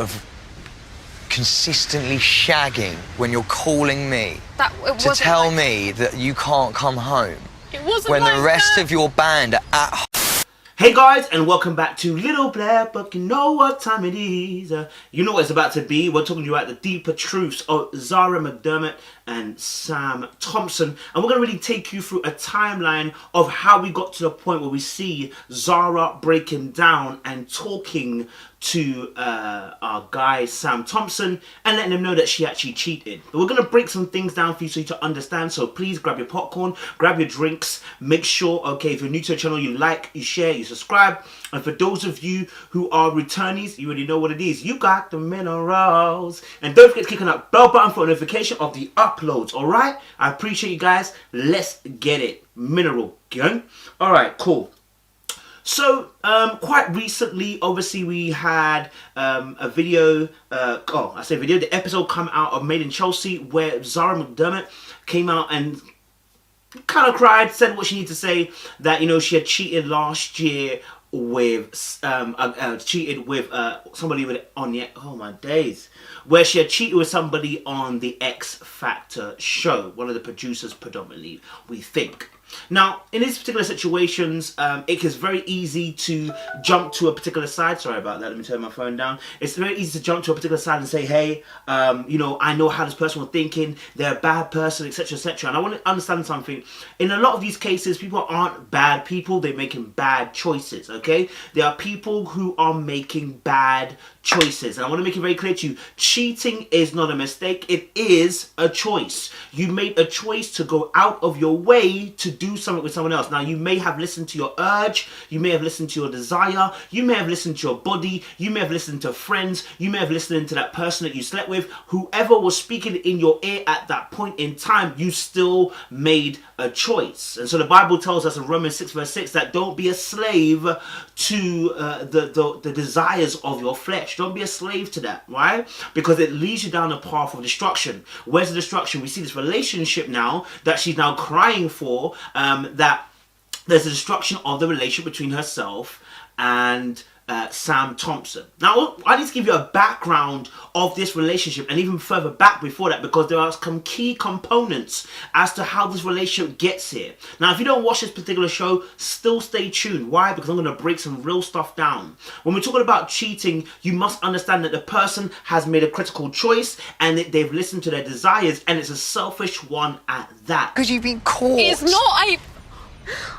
of consistently shagging when you're calling me to tell me that you can't come home when the rest of your band are at home. Hey guys, and welcome back to Little Black Book. You know what time it is. You know what it's about to be. We're talking to you about the deeper truths of Zara McDermott and Sam Thompson. And we're going to really take you through a timeline of how we got to the point where we see Zara breaking down and talking to our guy Sam Thompson and letting him know that she actually cheated. But we're going to break some things down for you so you to understand. So please grab your popcorn, grab your drinks. Make sure, okay, if you're new to the channel, you like, you share, you subscribe. And for those of you who are returnees, you already know what it is. You got the minerals. And don't forget to click on that bell button for a notification of the uploads, alright? I appreciate you guys. Let's get it. Mineral gang. Alright, cool. So, quite recently, obviously, we had a video, the episode come out of Made in Chelsea, where Zara McDermott came out and kind of cried, said what she needed to say, that, you know, she had cheated last year with, somebody with, on the, oh my days, where she had cheated with somebody on the X Factor show, one of the producers predominantly, we think. Now, in these particular situations, it is very easy to jump to a particular side. Sorry about that, let me turn my phone down. It's very easy to jump to a particular side and say, hey, you know, I know how this person was thinking, they're a bad person, etc, etc. And I want to understand something. In a lot of these cases, people aren't bad people, they're making bad choices, okay? There are people who are making bad choices. And I want to make it very clear to you, cheating is not a mistake, it is a choice. You made a choice to go out of your way to do something with someone else. Now, you may have listened to your urge, you may have listened to your desire, you may have listened to your body, you may have listened to friends, you may have listened to that person that you slept with. Whoever was speaking in your ear at that point in time, you still made a choice. And so the Bible tells us in Romans 6 verse 6 that don't be a slave to the desires of your flesh. Don't be a slave to that, right? Because it leads you down a path of destruction. Where's the destruction? We see this relationship now that she's now crying for, that there's a destruction of the relationship between herself and Sam Thompson. Now, I need to give you a background of this relationship and even further back before that, because there are some key components as to how this relationship gets here. Now, if you don't watch this particular show, still stay tuned. Why? Because I'm going to break some real stuff down. When we're talking about cheating, you must understand that the person has made a critical choice and that they've listened to their desires, and it's a selfish one at that. Because you've been caught. It's not.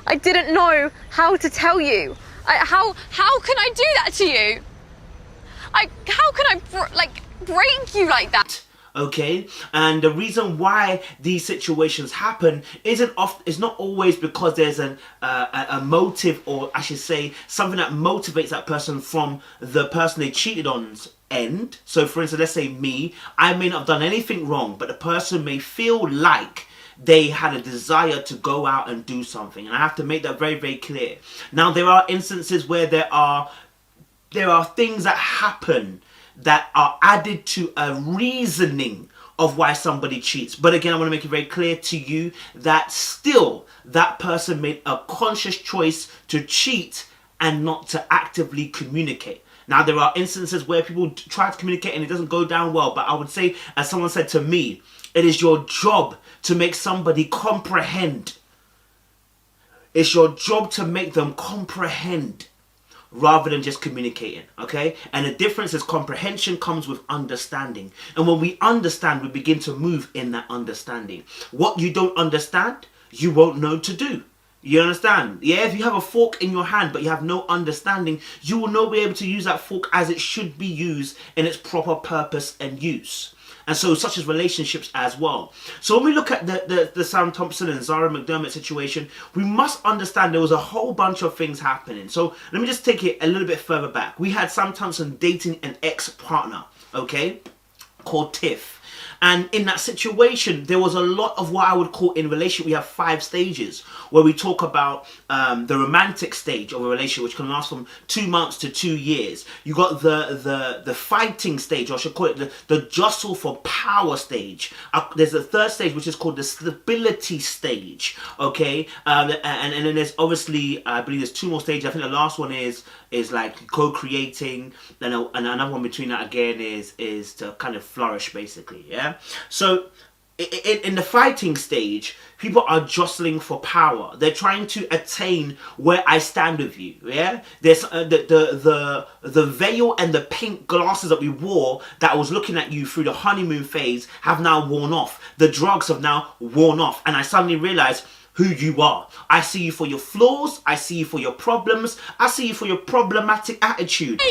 I didn't know how to tell you. How can I do that to you? How can I break you like that? Okay, and the reason why these situations happen is not always because there's a motive, or I should say something that motivates that person from the person they cheated on's end. So for instance, let's say me, I may not have done anything wrong, but the person may feel like they had a desire to go out and do something, and I have to make that very, very clear. Now, there are instances where there are things that happen that are added to a reasoning of why somebody cheats. But again, I want to make it very clear to you that still that person made a conscious choice to cheat and not to actively communicate. Now, there are instances where people try to communicate and it doesn't go down well, but I would say, as someone said to me, it is your job to make somebody comprehend. It's your job to make them comprehend rather than just communicating, okay? And the difference is comprehension comes with understanding. And when we understand, we begin to move in that understanding. What you don't understand, you won't know to do. You understand? Yeah, if you have a fork in your hand but you have no understanding, you will not be able to use that fork as it should be used in its proper purpose and use. And so such as relationships as well. So when we look at the Sam Thompson and Zara McDermott situation, we must understand there was a whole bunch of things happening. So let me just take it a little bit further back. We had Sam Thompson dating an ex-partner, okay, called Tiff. And in that situation, there was a lot of what I would call in relationship, we have 5 stages where we talk about the romantic stage of a relationship, which can last from 2 months to 2 years. You got the fighting stage, or I should call it the jostle for power stage. There's a 3rd stage, which is called the stability stage, okay? And then there's obviously, I believe there's 2 more stages. I think the last one is like co-creating, and another one between that again is to kind of flourish, basically, yeah? So in the fighting stage, people are jostling for power. They're trying to attain where I stand with you, yeah? There's the veil and the pink glasses that we wore that was looking at you through the honeymoon phase have now worn off. The drugs have now worn off, and I suddenly realized who you are. I see you for your flaws, I see you for your problems, I see you for your problematic attitude.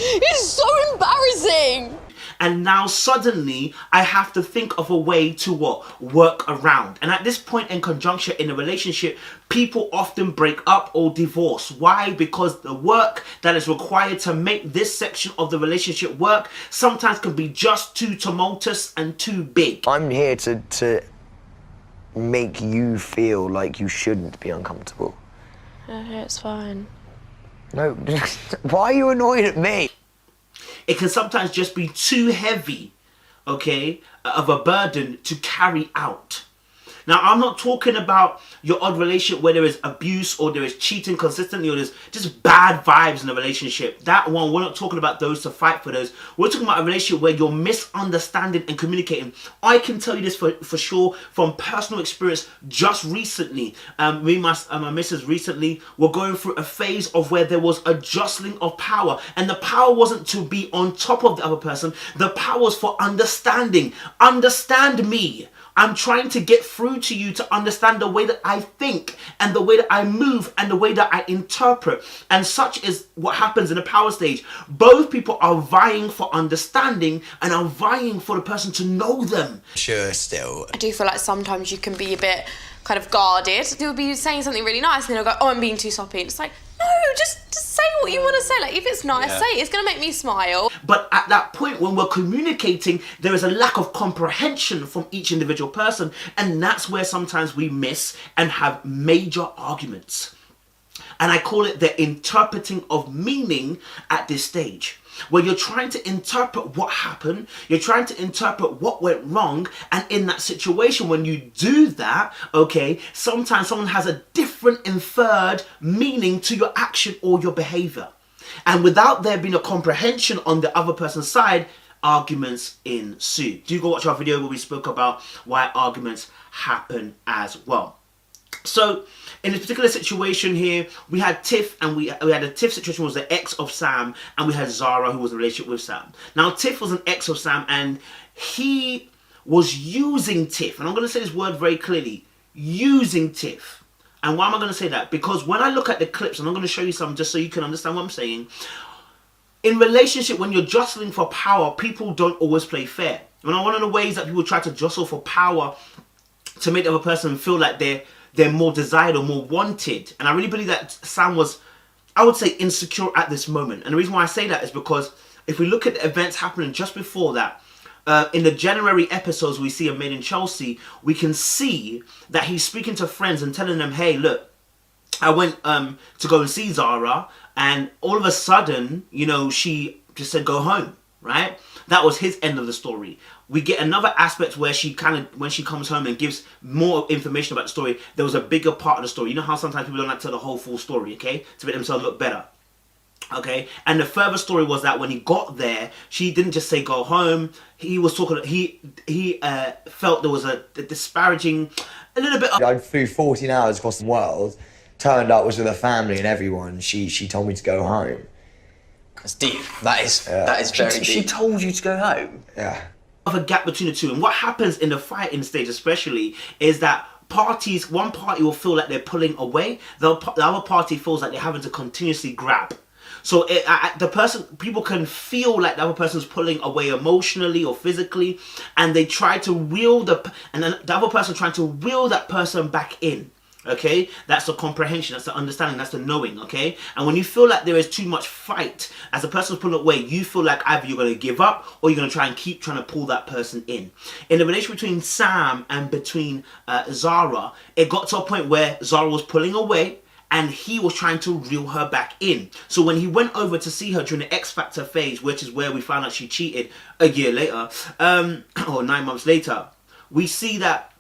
It's so embarrassing. And now suddenly I have to think of a way to what? Work around. And at this point in conjuncture in a relationship, people often break up or divorce. Why? Because the work that is required to make this section of the relationship work sometimes can be just too tumultuous and too big. I'm here to make you feel like you shouldn't be uncomfortable. Okay, it's fine. No, why are you annoyed at me? It can sometimes just be too heavy, okay, of a burden to carry out. Now, I'm not talking about your odd relationship where there is abuse or there is cheating consistently or there's just bad vibes in the relationship. That one, we're not talking about those to fight for those. We're talking about a relationship where you're misunderstanding and communicating. I can tell you this for sure from personal experience. Just recently, me and my missus recently were going through a phase of where there was a jostling of power. And the power wasn't to be on top of the other person. The power was for understanding. Understand me. I'm trying to get through to you to understand the way that I think and the way that I move and the way that I interpret. And such is what happens in the power stage. Both people are vying for understanding and are vying for the person to know them. Sure, still. I do feel like sometimes you can be a bit kind of guarded. You'll be saying something really nice and then they'll go, oh, I'm being too soppy. And it's like, no, just say what you want to say. Like, if it's nice, say it. It's going to make me smile. But at that point, when we're communicating, there is a lack of comprehension from each individual person. And that's where sometimes we miss and have major arguments. And I call it the interpreting of meaning at this stage, where you're trying to interpret what happened, you're trying to interpret what went wrong, and in that situation, when you do that, okay, sometimes someone has a different inferred meaning to your action or your behavior. And without there being a comprehension on the other person's side, arguments ensue. Do go watch our video where we spoke about why arguments happen as well. So in this particular situation here, we had Tiff, and we had a Tiff situation was the ex of Sam, and we had Zara, who was in a relationship with Sam. Now Tiff was an ex of Sam, and he was using Tiff, and I'm going to say this word very clearly, using Tiff. And why am I going to say that? Because when I look at the clips, and I'm going to show you some just so you can understand what I'm saying, in relationship, when you're jostling for power, people don't always play fair. And one of the ways that people try to jostle for power to make the other person feel like they're more desired or more wanted. And I really believe that Sam was, I would say, insecure at this moment. And the reason why I say that is because if we look at the events happening just before that, in the January episodes we see of Made in Chelsea, we can see that he's speaking to friends and telling them, hey, look, I went to go and see Zara, and all of a sudden, you know, she just said, go home, right? That was his end of the story. We get another aspect where she when she comes home and gives more information about the story, there was a bigger part of the story. You know how sometimes people don't like to tell the whole full story, okay? To make themselves look better. Okay? And the further story was that when he got there, she didn't just say go home. He was talking, he felt there was a disparaging, a little bit of... I flew 14 hours across the world, turned up, was with her family and everyone. She told me to go home. That's deep. That is very deep. She told you to go home? Yeah. Of a gap between the two. And what happens in the fighting stage especially is that one party will feel like they're pulling away, the other party feels like they're having to continuously grab. So people can feel like the other person's pulling away emotionally or physically, and they try to reel and then the other person trying to reel that person back in. Okay, that's the comprehension, that's the understanding, that's the knowing. Okay, and when you feel like there is too much fight as a person's pulling away, you feel like either you're going to give up or you're going to try and keep trying to pull that person in the relationship between Sam and between Zara. It got to a point where Zara was pulling away and he was trying to reel her back in. So when he went over to see her during the X Factor phase, which is where we found out she cheated a year later, or 9 months later, we see that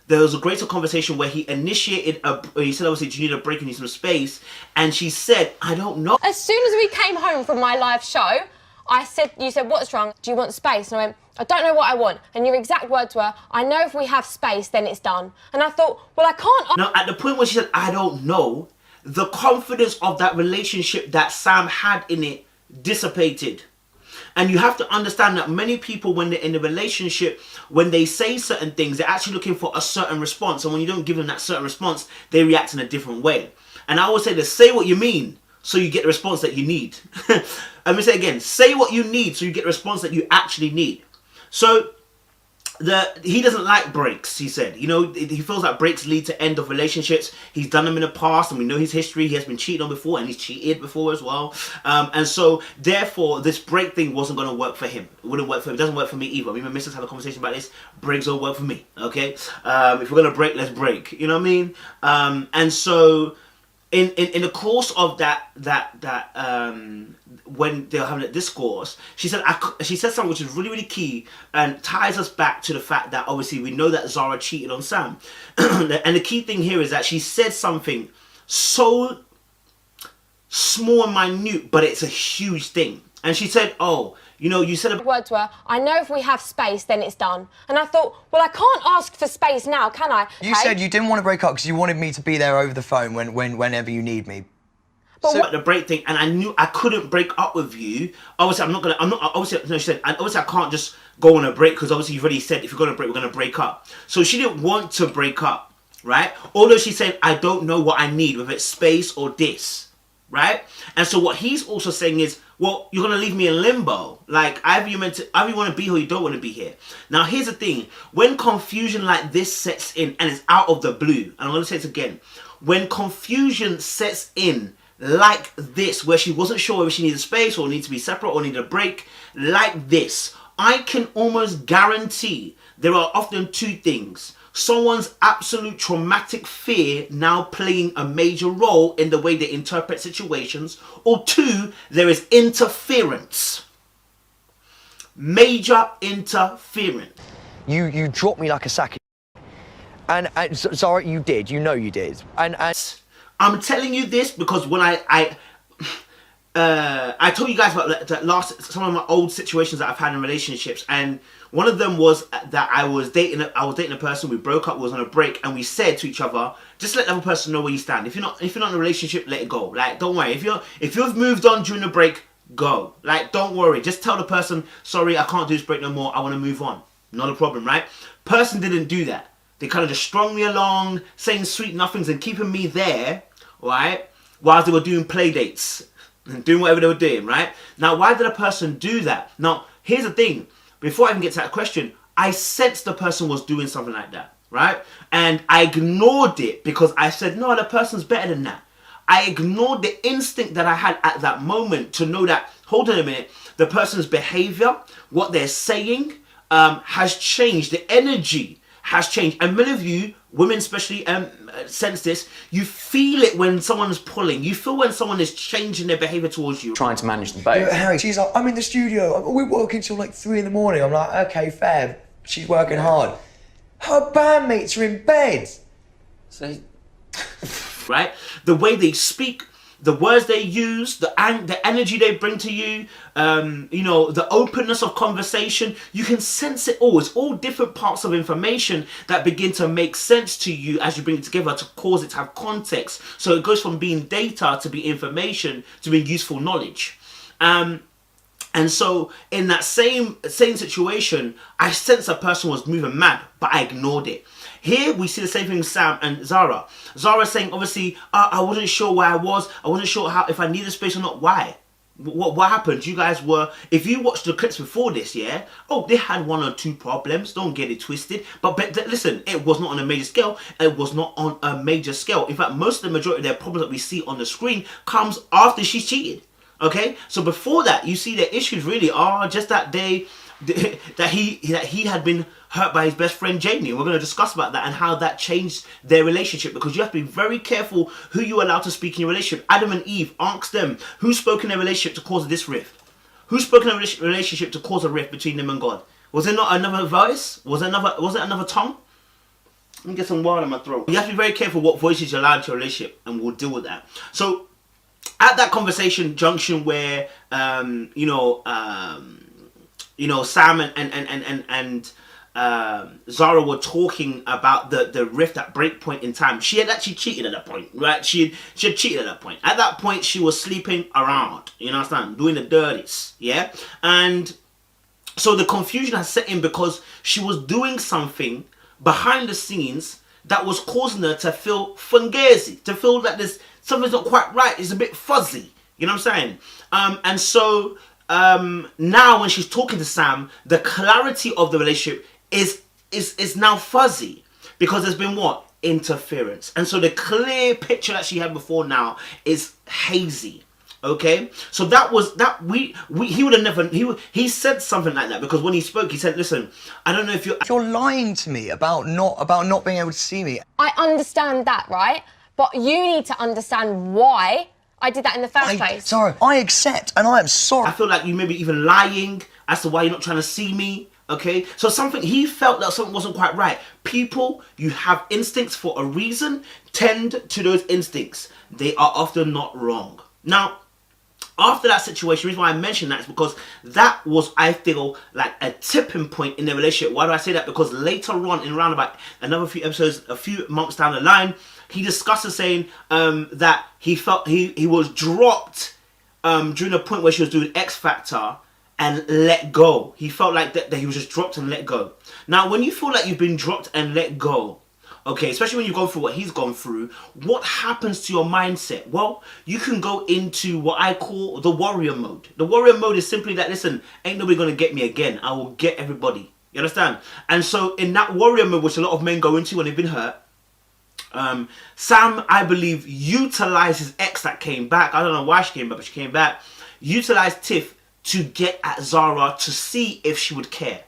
there was a greater conversation where he initiated he said, obviously, do you need a break, you need some space? And she said, I don't know. As soon as we came home from my live show, you said, what's wrong? Do you want space? And I went, I don't know what I want. And your exact words were, I know if we have space, then it's done. And I thought, well, I can't. Now, at the point where she said, I don't know, the confidence of that relationship that Sam had in it dissipated. And you have to understand that many people, when they're in a relationship, when they say certain things, they're actually looking for a certain response. And when you don't give them that certain response, they react in a different way. And I always say this, say what you mean so you get the response that you need. Let me say it again, say what you need so you get the response that you actually need. So he doesn't like breaks, he said. You know, he feels like breaks lead to end of relationships. He's done them in the past, and we know his history. He has been cheated on before, and he's cheated before as well. And so, therefore, this break thing wasn't going to work for him. It wouldn't work for him. It doesn't work for me either. Me and my missus have a conversation about this. Breaks don't work for me, okay? If we're going to break, let's break. You know what I mean? And so, in the course of that when they were having a discourse, she said something which is really, really key and ties us back to the fact that obviously we know that Zara cheated on Sam. And the key thing here is that she said something so small and minute, but it's a huge thing. And she said, oh, you know, you said... Words were, I know if we have space, then it's done. And I thought, well, I can't ask for space now, can I? You said you didn't want to break up because you wanted me to be there over the phone whenever you need me. But so the break thing, and I knew I couldn't break up with you. Obviously, she said, obviously I can't just go on a break because obviously you've already said if you're going to break, we're going to break up. So she didn't want to break up, right? Although she said, I don't know what I need, whether it's space or this, right? And so what he's also saying is, well, you're going to leave me in limbo. Like, either you want to be here or you don't want to be here. Now, here's the thing. When confusion like this sets in and it's out of the blue, and I'm going to say this again, when confusion sets in like this, where she wasn't sure whether she needed space or needed to be separate or needed a break, like this, I can almost guarantee there are often two things. Someone's absolute traumatic fear now playing a major role in the way they interpret situations, or two, there is interference. Major interference. You dropped me like a sack of and Zara, you did. You know you did. And I'm telling you this because when I told you guys about some of my old situations that I've had in relationships, and one of them was that I was dating a person. We broke up, we was on a break, and we said to each other, just let the other person know where you stand. If you're not in a relationship, let it go. Like, don't worry. If you've moved on during the break, go. Like, don't worry. Just tell the person, sorry, I can't do this break no more. I want to move on. Not a problem, right? Person didn't do that. They kind of just strung me along, saying sweet nothings and keeping me there, right? Whilst they were doing play dates and doing whatever they were doing, right? Now, why did a person do that? Now, here's the thing. Before I even get to that question, I sensed the person was doing something like that, right? And I ignored it because I said, no, the person's better than that. I ignored the instinct that I had at that moment to know that, hold on a minute, the person's behavior, what they're saying, has changed. The energy has changed. And many of you, women especially, sense this. You feel it when someone's pulling. You feel when someone is changing their behaviour towards you. Trying to manage them both. Yeah, Harry, she's like, I'm in the studio. We're working till like 3 in the morning. I'm like, okay, fair. She's working hard. Her bandmates are in bed. So, right? The way they speak, the words they use, the energy they bring to you, you know, the openness of conversation, you can sense it all. It's all different parts of information that begin to make sense to you as you bring it together to cause it to have context. So it goes from being data to being information to being useful knowledge. And so in that same situation, I sensed a person was moving mad, but I ignored it. Here we see the same thing with Sam and Zara. Zara saying, obviously, I wasn't sure where I was. I wasn't sure if I needed space or not. Why? What happened? You guys were, if you watched the clips before this, yeah, oh, they had 1 or 2 problems. Don't get it twisted. But listen, it was not on a major scale. It was not on a major scale. In fact, most of the majority of their problems that we see on the screen comes after she's cheated. Okay, so before that, you see their issues really are just that that he had been hurt by his best friend Jamie. We're going to discuss about that and how that changed their relationship, because you have to be very careful who you allow to speak in your relationship. Adam and Eve, ask them who spoke in their relationship to cause this rift. Who spoke in a relationship to cause a rift between them and God? Was there not another voice? Was it another tongue? Let me get some water in my throat. You have to be very careful what voices you allow into your relationship, and we'll deal with that. So at that conversation junction where Sam and Zara were talking about the rift at break point in time. She had actually cheated at that point, right? She had cheated at that point. At that point, she was sleeping around, you understand, doing the dirties, yeah? And so the confusion has set in because she was doing something behind the scenes that was causing her to feel fungazi, to feel that there's something's not quite right. It's a bit fuzzy, you know what I'm saying? And so now when she's talking to Sam, the clarity of the relationship is now fuzzy because there's been what? Interference. And so the clear picture that she had before now is hazy. Okay, so that was that he would have never he said something like that because when he spoke he said, listen, I don't know if you're lying to me about not being able to see me. I understand that, right? But you need to understand why I did that in the first place. Sorry, I accept and I am sorry. I feel like you may be even lying as to why you're not trying to see me. Okay, so he felt that something wasn't quite right. People, you have instincts for a reason. Tend to those instincts. They are often not wrong. Now, after that situation, the reason why I mention that is because that was, I feel, like a tipping point in their relationship. Why do I say that? Because later on, in around about another few episodes, a few months down the line, he discusses saying that he felt he was dropped during a point where she was doing X Factor and let go. He felt like that he was just dropped and let go. Now, when you feel like you've been dropped and let go, okay, especially when you've gone through what he's gone through, what happens to your mindset? Well, you can go into what I call the warrior mode. The warrior mode is simply that, listen, ain't nobody going to get me again. I will get everybody. You understand? And so in that warrior mode, which a lot of men go into when they've been hurt, Sam, I believe, utilized his ex that came back. I don't know why she came back, but she came back. Utilized Tiff to get at Zara to see if she would care.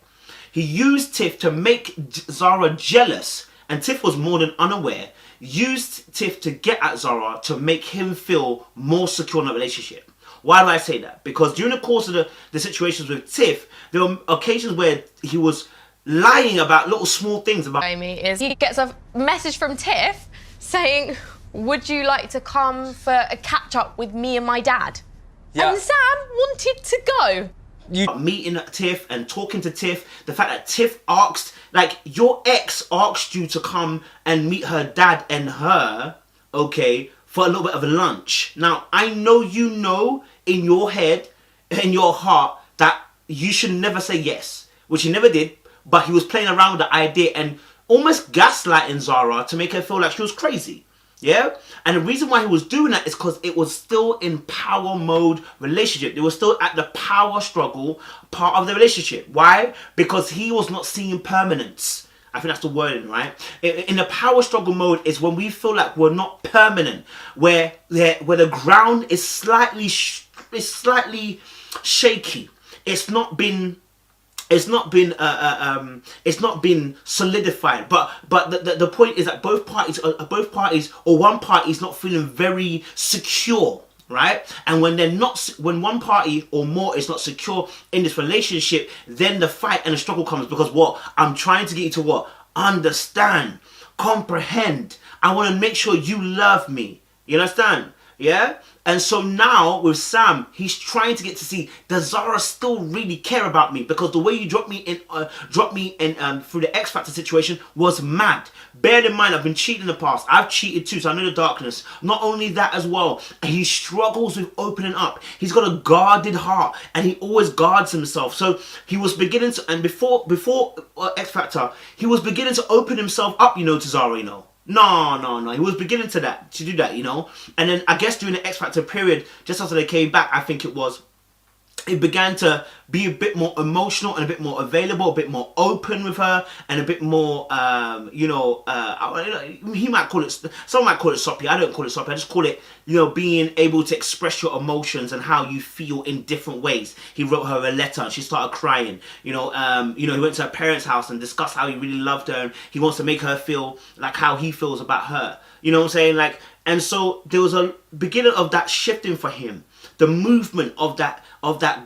He used Tiff to make Zara jealous, and Tiff was more than unaware. Used Tiff to get at Zara to make him feel more secure in the relationship. Why do I say that? Because during the course of the situations with Tiff, there were occasions where he was lying about little small things about Amy is he gets a message from Tiff saying, would you like to come for a catch up with me and my dad? Yeah. And Sam wanted to go. Meeting Tiff and talking to Tiff, the fact that Tiff asked, like, your ex asked you to come and meet her dad and her, okay, for a little bit of a lunch. Now, I know you know in your head, in your heart, that you should never say yes, which he never did, but he was playing around with the idea and almost gaslighting Zara to make her feel like she was crazy. Yeah? And the reason why he was doing that is because it was still in power mode relationship. They were still at the power struggle part of the relationship. Why? Because he was not seeing permanence. I think that's the wording, right? In the power struggle mode is when we feel like we're not permanent, where the ground is slightly shaky. It's not been solidified, but the point is that both parties or one party is not feeling very secure, right? And when one party or more is not secure in this relationship, then the fight and the struggle comes, because what I'm trying to get you to what? Understand, comprehend. I want to make sure you love me. You understand? Yeah? And so now with Sam, he's trying to get to see, does Zara still really care about me? Because the way you dropped me in through the X Factor situation was mad. Bear in mind, I've been cheating in the past. I've cheated too, so I know the darkness. Not only that as well, he struggles with opening up. He's got a guarded heart, and he always guards himself. So he was beginning to, and before X Factor, he was beginning to open himself up, to Zara, No. He was beginning to do that, you know. And then I guess during the X Factor period, just after they came back, I think it began to be a bit more emotional and a bit more available, a bit more open with her, and a bit more, you know, he might call it, someone might call it soppy. I don't call it soppy. I just call it, you know, being able to express your emotions and how you feel in different ways. He wrote her a letter and she started crying. You know, he went to her parents' house and discussed how he really loved her, and he wants to make her feel like how he feels about her. You know what I'm saying? Like, and so there was a beginning of that shifting for him. The movement of that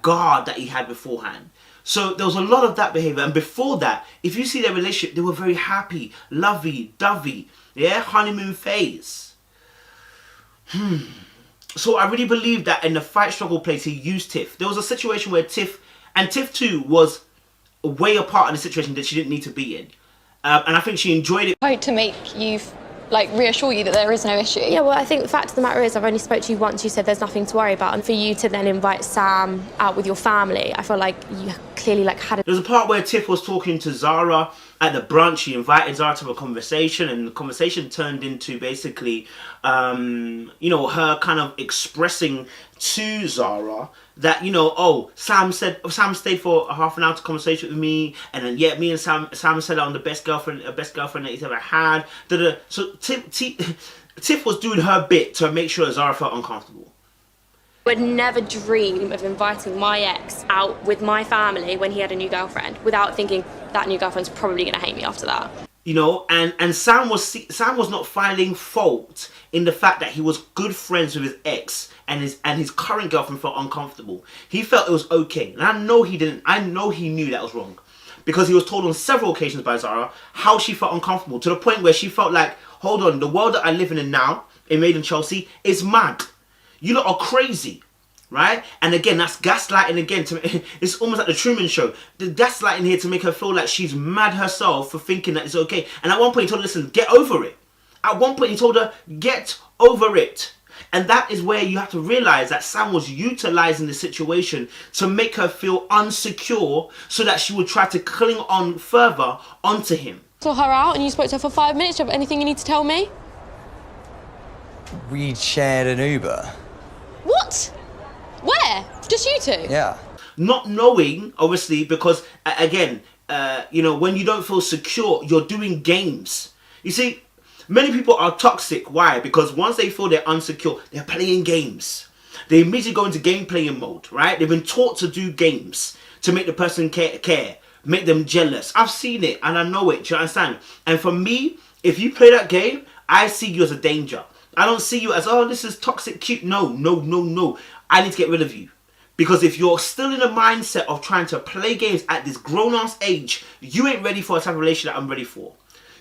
guard that he had beforehand. So there was a lot of that behavior. And before that, if you see their relationship, they were very happy, lovey-dovey, yeah, honeymoon phase. So I really believe that in the fight struggle place, he used Tiff. There was a situation where Tiff too was way apart in a situation that she didn't need to be in. And I think she enjoyed it. To make you, like, reassure you that there is no issue. Yeah, well, I think the fact of the matter is I've only spoke to you once. You said there's nothing to worry about. And for you to then invite Sam out with your family, I feel like you clearly, like, had a... There was a part where Tiff was talking to Zara at the brunch. She invited Zara to have a conversation, and the conversation turned into basically, you know, her kind of expressing to Zara that, you know, oh, Sam stayed for a half an hour to conversation with me, and then me and Sam said I'm the best girlfriend that he's ever had. So Tiff was doing her bit to make sure Zara felt uncomfortable. I would never dream of inviting my ex out with my family when he had a new girlfriend without thinking that new girlfriend's probably going to hate me after that. You know, and Sam was not finding fault in the fact that he was good friends with his ex, and his current girlfriend felt uncomfortable. He felt it was okay, and I know he didn't. I know he knew that was wrong, because he was told on several occasions by Zara how she felt uncomfortable, to the point where she felt like, hold on, the world that I live in now, in Made in Chelsea, is mad. You lot are crazy, right? And again, that's gaslighting again. It's almost like the Truman Show. The gaslighting here to make her feel like she's mad herself for thinking that it's okay. And at one point he told her, listen, get over it. At one point he told her, get over it. And that is where you have to realize that Sam was utilizing the situation to make her feel unsecure, so that she would try to cling on further onto him. Saw her out and you spoke to her for 5 minutes. Do you have anything you need to tell me? We shared an Uber. What? Where? Just you two? Yeah. Not knowing, obviously, because, again, you know, when you don't feel secure, you're doing games. You see, many people are toxic. Why? Because once they feel they're unsecure, they're playing games. They immediately go into game playing mode, right? They've been taught to do games to make the person care, make them jealous. I've seen it and I know it. Do you understand? And for me, if you play that game, I see you as a danger. I don't see you as, oh, this is toxic, cute. No. I need to get rid of you. Because if you're still in the mindset of trying to play games at this grown-ass age, you ain't ready for a type of relationship that I'm ready for.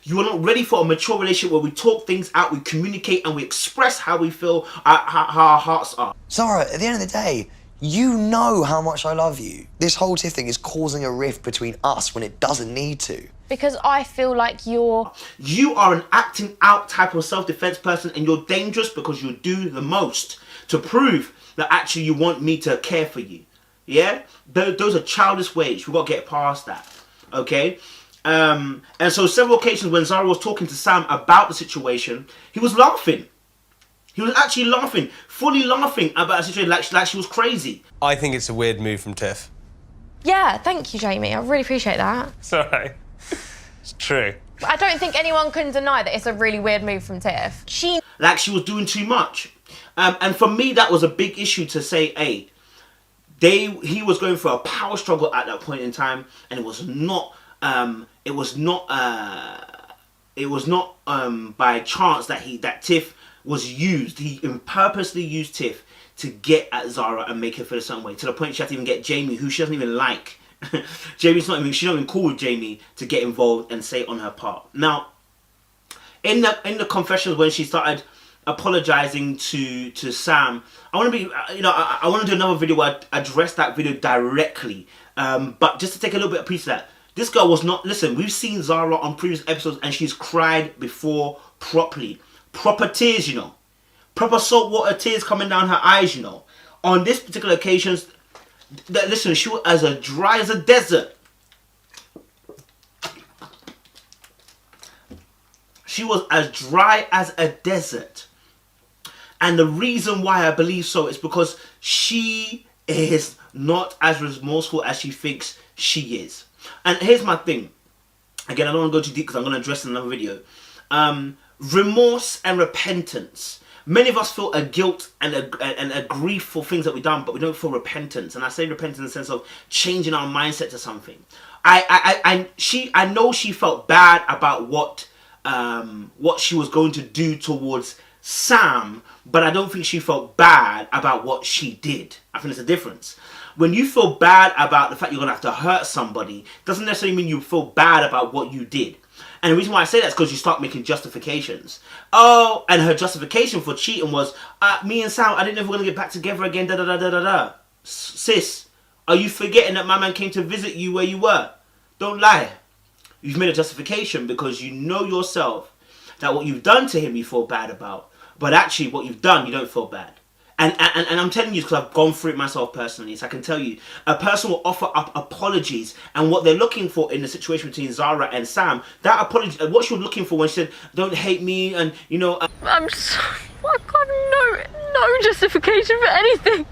You are not ready for a mature relationship where we talk things out, we communicate, and we express how we feel, how our hearts are. Zara, at the end of the day, you know how much I love you. This whole Tiff thing is causing a rift between us when it doesn't need to. Because I feel like you are an acting out type of self-defense person, and you're dangerous because you do the most to prove that actually you want me to care for you. Yeah? Those are childish ways. We've got to get past that. Okay? And so several occasions when Zara was talking to Sam about the situation, he was laughing. He was actually laughing, fully laughing about the situation like she was crazy. I think it's a weird move from Tiff. Yeah, thank you, Jamie. I really appreciate that. Sorry. It's true. I don't think anyone can deny that it's a really weird move from Tiff. Like she was doing too much. And for me, that was a big issue to say, hey, he was going through a power struggle at that point in time, and it was not by chance that Tiff was used. He purposely used Tiff to get at Zara and make her feel a certain way, to the point she had to even get Jamie, who she doesn't even like. She's not even cool with Jamie, to get involved and say on her part. Now, in the confessions when she started apologizing to Sam, I want to be, I want to do another video where I address that video directly. But just to take a little bit of piece of that, this girl was not, listen, we've seen Zara on previous episodes and she's cried before properly. Proper tears, you know. Proper saltwater tears coming down her eyes, you know. On this particular occasion, listen, she was as dry as a desert. She was as dry as a desert. And the reason why I believe so is because she is not as remorseful as she thinks she is. And here's my thing. Again, I don't want to go too deep because I'm going to address it in another video. Remorse and repentance. Many of us feel a guilt and a grief for things that we've done, but we don't feel repentance. And I say repentance in the sense of changing our mindset to something. I know she felt bad about what she was going to do towards Sam, but I don't think she felt bad about what she did. I think there's a difference. When you feel bad about the fact you're going to have to hurt somebody, doesn't necessarily mean you feel bad about what you did. And the reason why I say that is because you start making justifications. Oh, and her justification for cheating was, me and Sam, I didn't know if we were going to get back together again, da da da da da da. Sis, are you forgetting that my man came to visit you where you were? Don't lie. You've made a justification because you know yourself that what you've done to him you feel bad about. But actually what you've done, you don't feel bad. And I'm telling you because I've gone through it myself personally. So I can tell you, a person will offer up apologies. And what they're looking for in the situation between Zara and Sam, that apology, what she was looking for when she said, don't hate me and, you know... I'm sorry. I've got no justification for anything.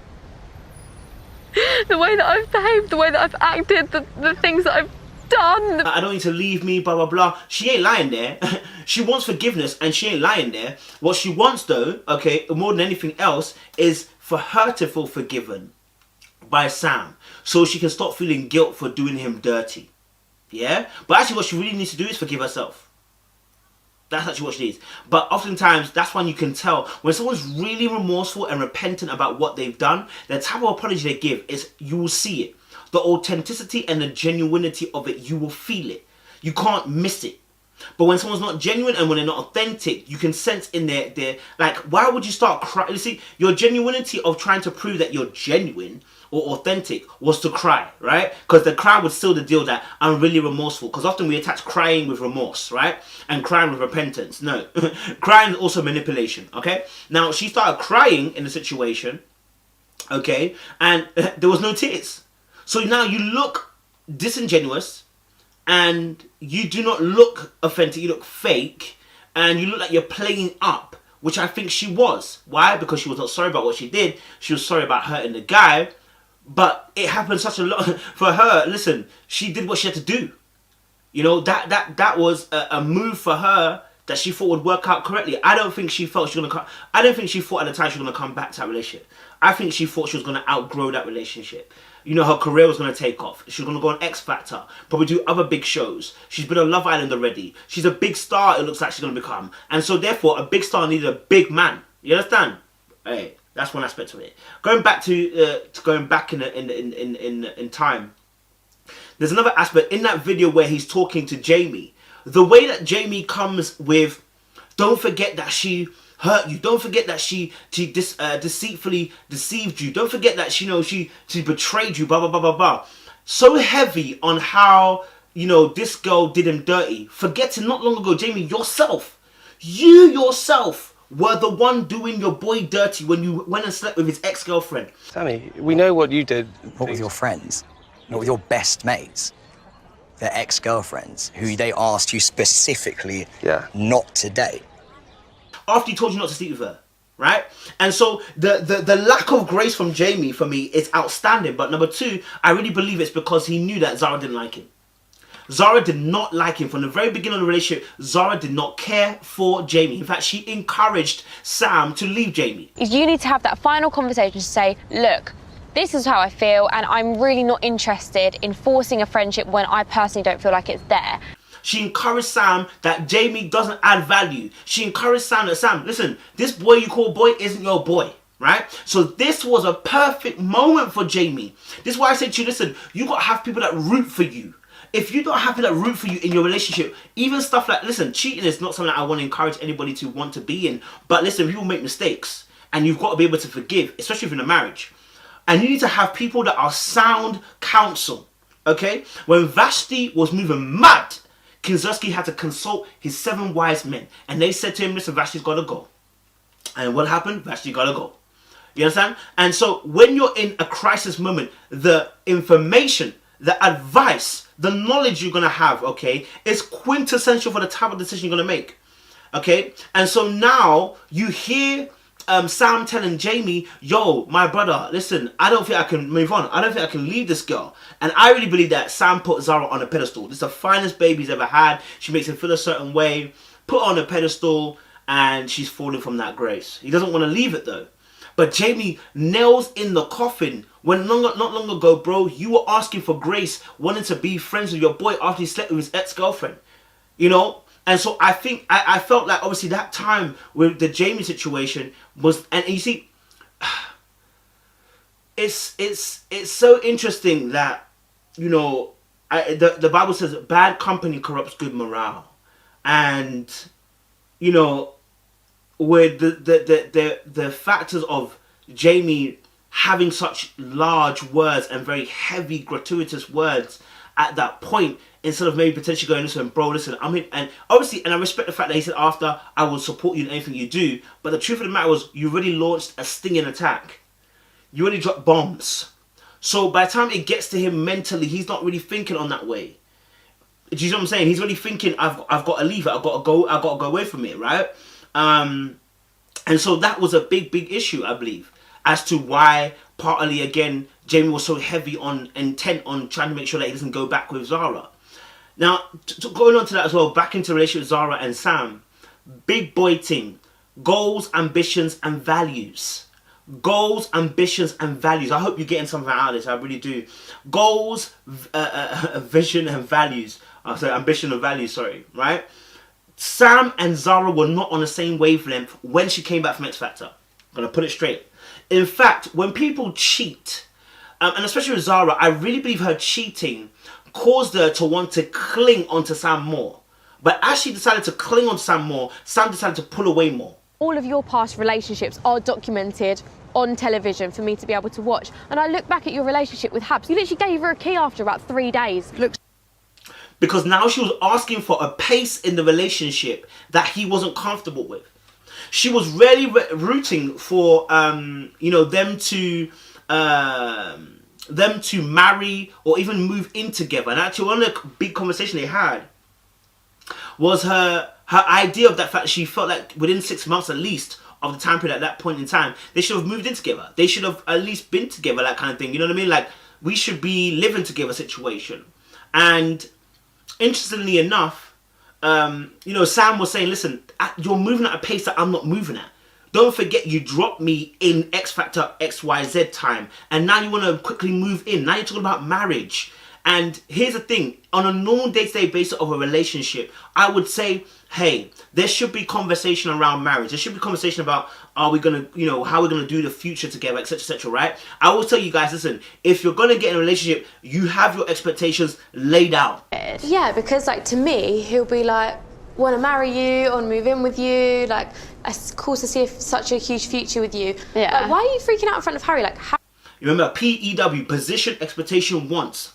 The way that I've behaved, the way that I've acted, the things that I've done. I don't need to leave me, blah, blah, blah. She ain't lying there. She wants forgiveness and she ain't lying there. What she wants though, okay, more than anything else, is for her to feel forgiven by Sam. So she can stop feeling guilt for doing him dirty. Yeah? But actually what she really needs to do is forgive herself. That's actually what she needs. But oftentimes, that's when you can tell when someone's really remorseful and repentant about what they've done, the type of apology they give is, you will see it. The authenticity and the genuinity of it, you will feel it. You can't miss it. But when someone's not genuine and when they're not authentic, you can sense in their like, why would you start crying? You see, your genuinity of trying to prove that you're genuine or authentic was to cry, right? Because the cry would seal the deal that I'm really remorseful. Because often we attach crying with remorse, right? And crying with repentance. No, crying is also manipulation, okay? Now, she started crying in the situation, okay? And there was no tears. So now you look disingenuous and you do not look authentic, you look fake, and you look like you're playing up, which I think she was. Why? Because she was not sorry about what she did. She was sorry about hurting the guy, but it happened such a lot for her. Listen, she did what she had to do. You know, that was a move for her that she thought would work out correctly. I don't think she felt she was gonna come. I don't think she thought at the time she was gonna come back to that relationship. I think she thought she was gonna outgrow that relationship. You know, her career was going to take off. She was going to go on X Factor, probably do other big shows. She's been on Love Island already. She's a big star, it looks like she's going to become. And so, therefore, a big star needed a big man. You understand? Hey, that's one aspect of it. Going back to going back in time, there's another aspect in that video where he's talking to Jamie. The way that Jamie comes with, don't forget that she hurt you. Don't forget that she deceitfully deceived you. Don't forget that she betrayed you. Blah blah blah blah blah. So heavy on how this girl did him dirty. Forgetting not long ago, Jamie, you yourself were the one doing your boy dirty when you went and slept with his ex-girlfriend. Sammy, we know what you did. Not with your friends, not with your best mates. Their ex-girlfriends, who they asked you specifically not to date. After he told you not to sleep with her, right? And so the lack of grace from Jamie for me is outstanding. But number two, I really believe it's because he knew that Zara didn't like him. Zara did not like him. From the very beginning of the relationship, Zara did not care for Jamie. In fact, she encouraged Sam to leave Jamie. You need to have that final conversation to say, look, this is how I feel and I'm really not interested in forcing a friendship when I personally don't feel like it's there. She encouraged Sam that Jamie doesn't add value. She encouraged Sam that, Sam, listen, this boy you call boy isn't your boy, right? So this was a perfect moment for Jamie. This is why I said to you, listen, you got to have people that root for you. If you don't have people that root for you in your relationship, even stuff like, listen, cheating is not something that I want to encourage anybody to want to be in. But listen, people make mistakes and you've got to be able to forgive, especially if you're in a marriage. And you need to have people that are sound counsel, okay? When Vashti was moving mad, Kinzerski had to consult his 7 wise men. And they said to him, listen, Vashti's got to go. And what happened? Vashti got to go. You understand? And so when you're in a crisis moment, the information, the advice, the knowledge you're going to have, okay, is quintessential for the type of decision you're going to make. Okay, and so now you hear Sam telling Jamie, yo, my brother, listen, I don't think I can move on. I don't think I can leave this girl. And I really believe that Sam put Zara on a pedestal. This is the finest baby he's ever had. She makes him feel a certain way, put her on a pedestal, and she's falling from that grace. He doesn't want to leave it though. But Jamie nails in the coffin when not long ago, bro, you were asking for grace, wanting to be friends with your boy after he slept with his ex-girlfriend. You know? And so I think, I felt like obviously that time with the Jamie situation was, and you see, it's so interesting that, you know, the Bible says bad company corrupts good morale. And, you know, with the factors of Jamie having such large words and very heavy, gratuitous words at that point, instead of maybe potentially going, listen, bro, listen, I mean, and obviously, and I respect the fact that he said after, I will support you in anything you do, but the truth of the matter was, you already launched a stinging attack. You already dropped bombs. So by the time it gets to him mentally, he's not really thinking on that way. Do you know what I'm saying? He's really thinking, I've got to leave it, I've got to go away from it, right? And so that was a big issue, I believe, as to why, partly again, Jamie was so heavy on, intent on trying to make sure that he doesn't go back with Zara. Now, going on to that as well, back into relationship with Zara and Sam, big boy thing, goals, ambitions, and values. Goals, ambitions, and values. I hope you're getting something out of this, I really do. Goals, vision, and values. Sorry, ambition and values, sorry, right? Sam and Zara were not on the same wavelength when she came back from X Factor. I'm going to put it straight. In fact, when people cheat, and especially with Zara, I really believe her cheating caused her to want to cling onto Sam more. But as she decided to cling on Sam more, Sam decided to pull away more. All of your past relationships are documented on television for me to be able to watch. And I look back at your relationship with Habs. You literally gave her a key after about 3 days. Because now she was asking for a pace in the relationship that he wasn't comfortable with. She was really rooting for, you know, them to marry or even move in together. And actually, one of the big conversations they had was her idea of that fact that she felt like within 6 months at least of the time period at that point in time, they should have moved in together. They should have at least been together, that kind of thing. You know what I mean? Like, we should be living together situation. And interestingly enough, you know, Sam was saying, listen, you're moving at a pace that I'm not moving at. Don't forget you dropped me in X Factor XYZ time, and now you want to quickly move in. Now you're talking about marriage. And here's the thing, on a normal day-to-day basis of a relationship, I would say, hey, there should be conversation around marriage. There should be conversation about, are we going to, you know, how we're going to do the future together, etc., right? I will tell you guys, listen, if you're going to get in a relationship, you have your expectations laid out. Yeah, because like to me, he'll be like, want to marry you, want to move in with you, like, of course I see such a huge future with you. Yeah. Like, why are you freaking out in front of Harry? Like, You remember, PEW, position, expectation, wants.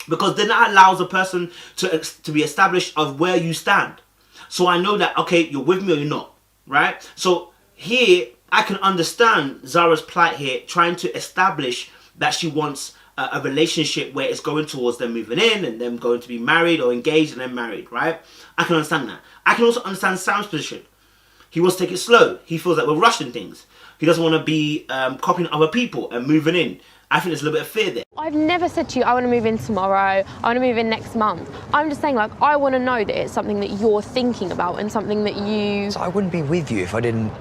Because then that allows a person to be established of where you stand. So I know that, okay, you're with me or you're not, right? So here, I can understand Zara's plight here, trying to establish that she wants a relationship where it's going towards them moving in and them going to be married or engaged and then married, right? I can understand that. I can also understand Sam's position. He wants to take it slow. He feels like we're rushing things. He doesn't want to be copying other people and moving in. I think there's a little bit of fear there. I've never said to you, I want to move in tomorrow, I want to move in next month. I'm just saying, like, I want to know that it's something that you're thinking about and something that you... So I wouldn't be with you if I didn't...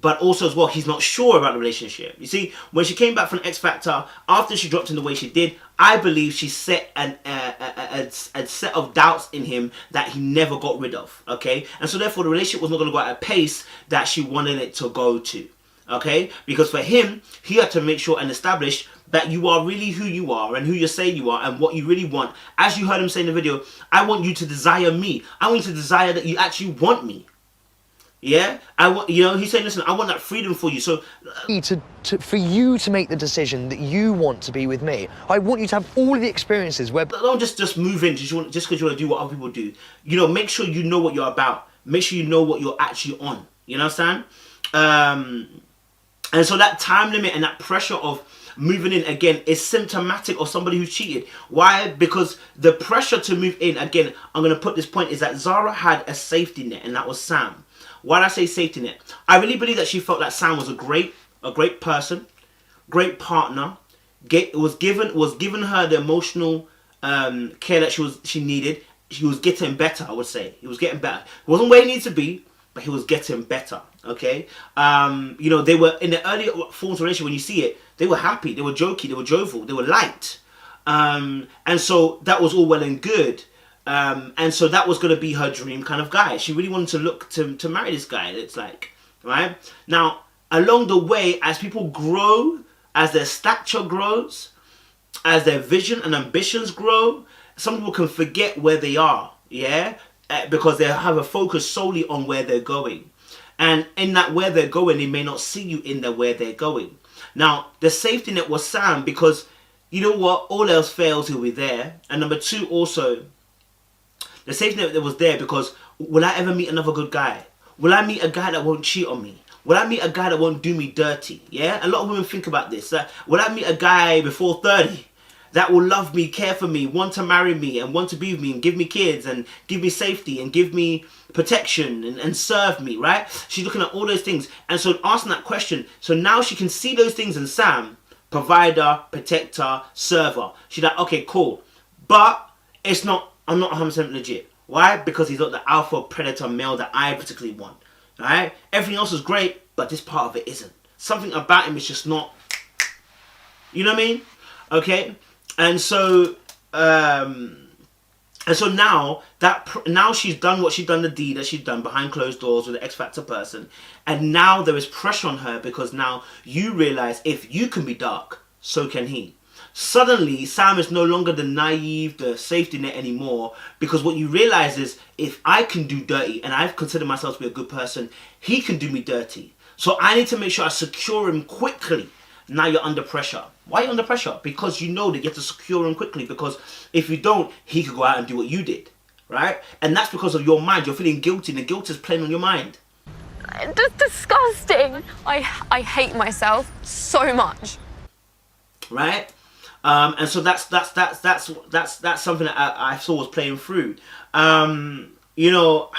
But also as well, he's not sure about the relationship. You see, when she came back from X Factor, after she dropped in the way she did, I believe she set a set of doubts in him that he never got rid of, okay? And so therefore the relationship was not going to go at a pace that she wanted it to go to, okay? Because for him, he had to make sure and establish that you are really who you are and who you say you are and what you really want. As you heard him say in the video, I want you to desire me. I want you to desire that you actually want me. Yeah, I want, you know, he's saying, listen, I want that freedom for you. So, for you to make the decision that you want to be with me, I want you to have all of the experiences where... Don't just move in just because you want to do what other people do. You know, make sure you know what you're about. Make sure you know what you're actually on. You know what I'm saying? And so that time limit and that pressure of moving in again is symptomatic of somebody who's cheated. Why? Because the pressure to move in, again, I'm going to put this point, is that Zara had a safety net, and that was Sam. Why did I say safety net? I really believe that she felt that Sam was a great person, great partner. Was given her the emotional care that she needed. He was getting better, I would say. He was getting better. He wasn't where he needed to be, but he was getting better. Okay, you know, they were in the early forms of relationship. When you see it, they were happy, they were jokey, they were jovial, they were light, and so that was all well and good. And so that was going to be her dream kind of guy. She really wanted to look to marry this guy. It's like, right now, along the way, as people grow, as their stature grows, as their vision and ambitions grow, some people can forget where they are. Yeah, because they have a focus solely on where they're going. And in that where they're going, they may not see you in the where they're going. Now, the safety net was Sam, because you know what? All else fails, he'll be there. And number two, also, the safety net that was there because will I ever meet another good guy? Will I meet a guy that won't cheat on me? Will I meet a guy that won't do me dirty? Yeah? A lot of women think about this. Will I meet a guy before 30 that will love me, care for me, want to marry me, and want to be with me, and give me kids, and give me safety, and give me protection, and serve me, right? She's looking at all those things. And so asking that question, so now she can see those things in Sam: provider, protector, server. She's like, okay, cool. But I'm not 100% legit. Why? Because he's not the alpha predator male that I particularly want. Right? Everything else is great, but this part of it isn't. Something about him is just not, you know what I mean? Okay? And so now she's done what she's done, the deed that she's done behind closed doors with the X Factor person, and now there is pressure on her because now you realize if you can be dark, so can he. Suddenly, Sam is no longer the naive, the safety net anymore, because what you realize is if I can do dirty and I've considered myself to be a good person, he can do me dirty. So I need to make sure I secure him quickly. Now you're under pressure. Why are you under pressure? Because you know that you have to secure him quickly, because if you don't, he could go out and do what you did, right? And that's because of your mind. You're feeling guilty, and the guilt is playing on your mind. That's disgusting. I hate myself so much. Right? And so that's something that I saw was playing through. You know,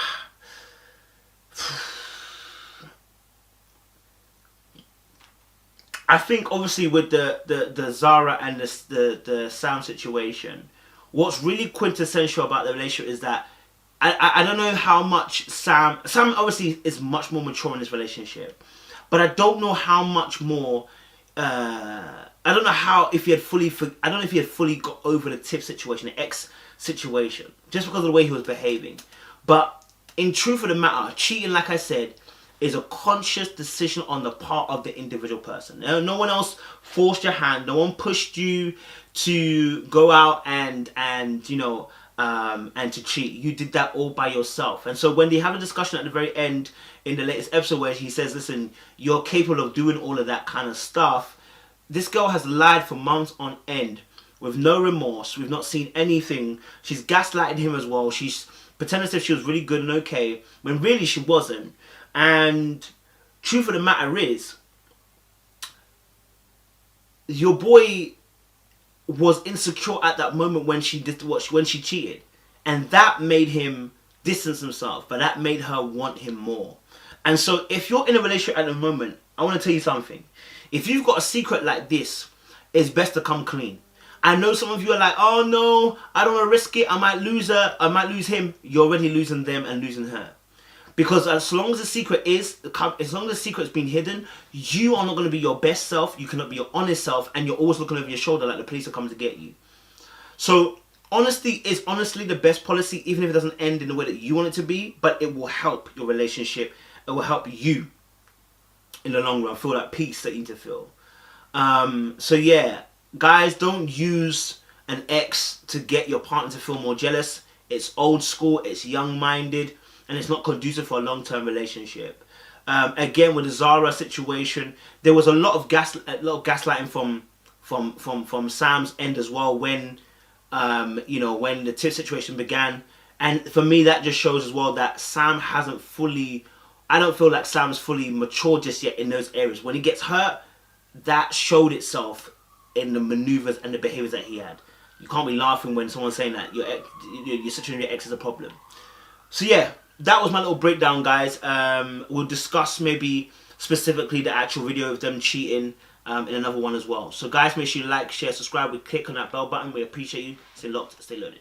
I think obviously with the Zara and the Sam situation, what's really quintessential about the relationship is that I don't know how much Sam obviously is much more mature in this relationship, but I don't know how much more. I don't know how if he had fully got over the tip situation, the ex situation, just because of the way he was behaving. But in truth of the matter, cheating, like I said, is a conscious decision on the part of the individual person. No one else forced your hand. No one pushed you to go out and you know and to cheat. You did that all by yourself. And so when they have a discussion at the very end in the latest episode where he says, listen, you're capable of doing all of that kind of stuff, this girl has lied for months on end with no remorse. We've not seen anything. She's gaslighted him as well. She's pretending as if she was really good and okay when really she wasn't. And truth of the matter is, your boy was insecure at that moment when she did when she cheated, and that made him distance himself, but that made her want him more. And so if you're in a relationship at the moment, I want to tell you something. If you've got a secret like this, it's best to come clean. I know some of you are like, oh no, I don't want to risk it, I might lose her, I might lose him. You're already losing them and losing her. Because as long as the secret's been hidden, you are not going to be your best self, you cannot be your honest self, and you're always looking over your shoulder like the police are coming to get you. So honesty is honestly the best policy, even if it doesn't end in the way that you want it to be, but it will help your relationship, it will help you in the long run feel that peace that you need to feel. So yeah, guys, don't use an ex to get your partner to feel more jealous. It's old school, it's young-minded, and it's not conducive for a long-term relationship. Again, with the Zara situation, there was a lot of gaslighting from Sam's end as well when when the tip situation began. And for me, that just shows as well that Sam hasn't fully. I don't feel like Sam's fully matured just yet in those areas. When he gets hurt, that showed itself in the maneuvers and the behaviours that he had. You can't be laughing when someone's saying that your situation with your ex is a problem. So yeah, that was my little breakdown, guys. We'll discuss maybe specifically the actual video of them cheating in another one as well. So guys, make sure you like, share, subscribe. We click on that bell button. We appreciate you. Stay locked, stay loaded.